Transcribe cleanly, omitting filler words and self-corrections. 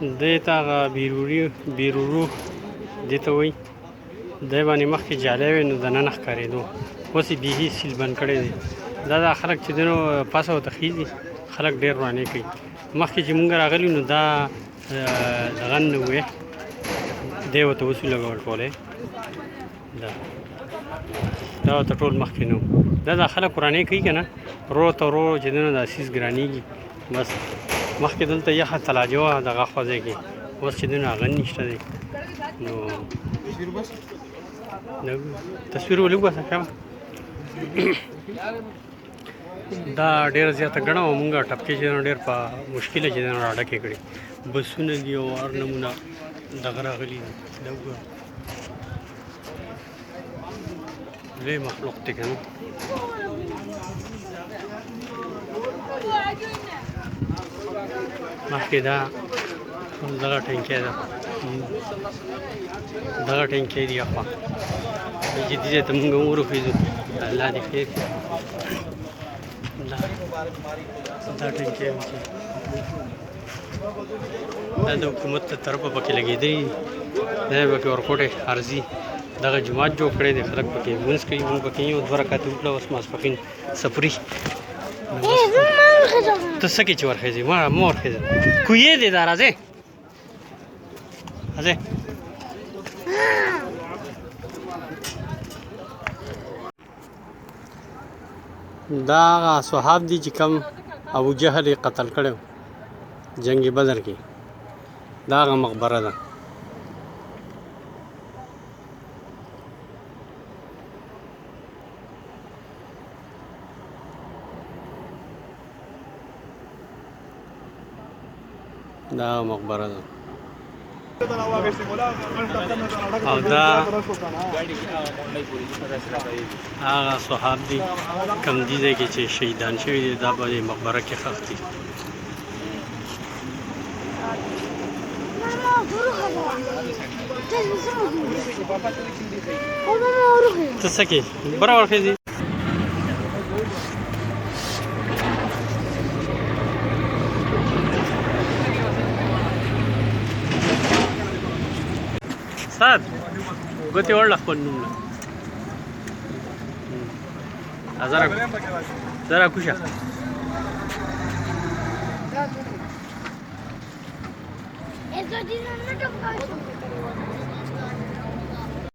دې ته هغه بیرورو دې ته وایي. دی باندې مخکې جالی وی نو دننه ښکارېدو، اوس یې بیخي سیل بند کړی دی. دا خلک چې دی نو پاسه ورته خیږي، خلک ډېر ورانې کوي. مخکې چې مونږ راغلي نو دا دغه نه وی، دی ورته اوس ولګول ټولی، دا ورته ټول مخکې نه و. دا خلک ورانې کوي که نه، ورو ته ورو چې دی نو دا سیز ګرانېږي. بس مخکې دلته یخه تلاجه وه دغه خوا ځای کې، اوس چې دی نو هغه نشته دی. نو تصویر ولږ وباسه ښه دا ډېره زیاته ګڼه وه. مونږ ټپکې چې دی نو ډېر په مشکله چې دی نو راډکې کړې. بسونه دي او هر نمونه دغه راغلي دي. دا وګوره لوی مخلوق دی که نه. مخکې دا دغه ټینکی ده، دغه ټینکی دی اخوا جدي ځای ته مونږ هم ورخېږو. الله دې خیر کړي. دا ټینکی هم چې دا د حکومت له طرفه پکې لګېدلي دي، دا یې پکې ورکوټې عرضي دغه جومات جوړ کړی دی. خلک پکې لمونځ کوي. مونږ پکې یو 2 رکعته وکړه، اوس ماسپښین سفري. ته څه کې چې ورخېځې؟ مه ورخېځه، کویې دی دا راځې راځې. دا هغه صحاب دي چې کوم ابو جهل یې قتل کړی و جنګ بدر کې. دا هغه مقبره ده. دا مقبره ده او دا هغه صحاب دي کوم دي ځای کې چې شهیدان شوي دي. دا به مقبره کې ښخ دي. ته څه کې بره ورخېځې؟ سات ګوتې وړله خپل نوم له زره کوشه. Eso tiene una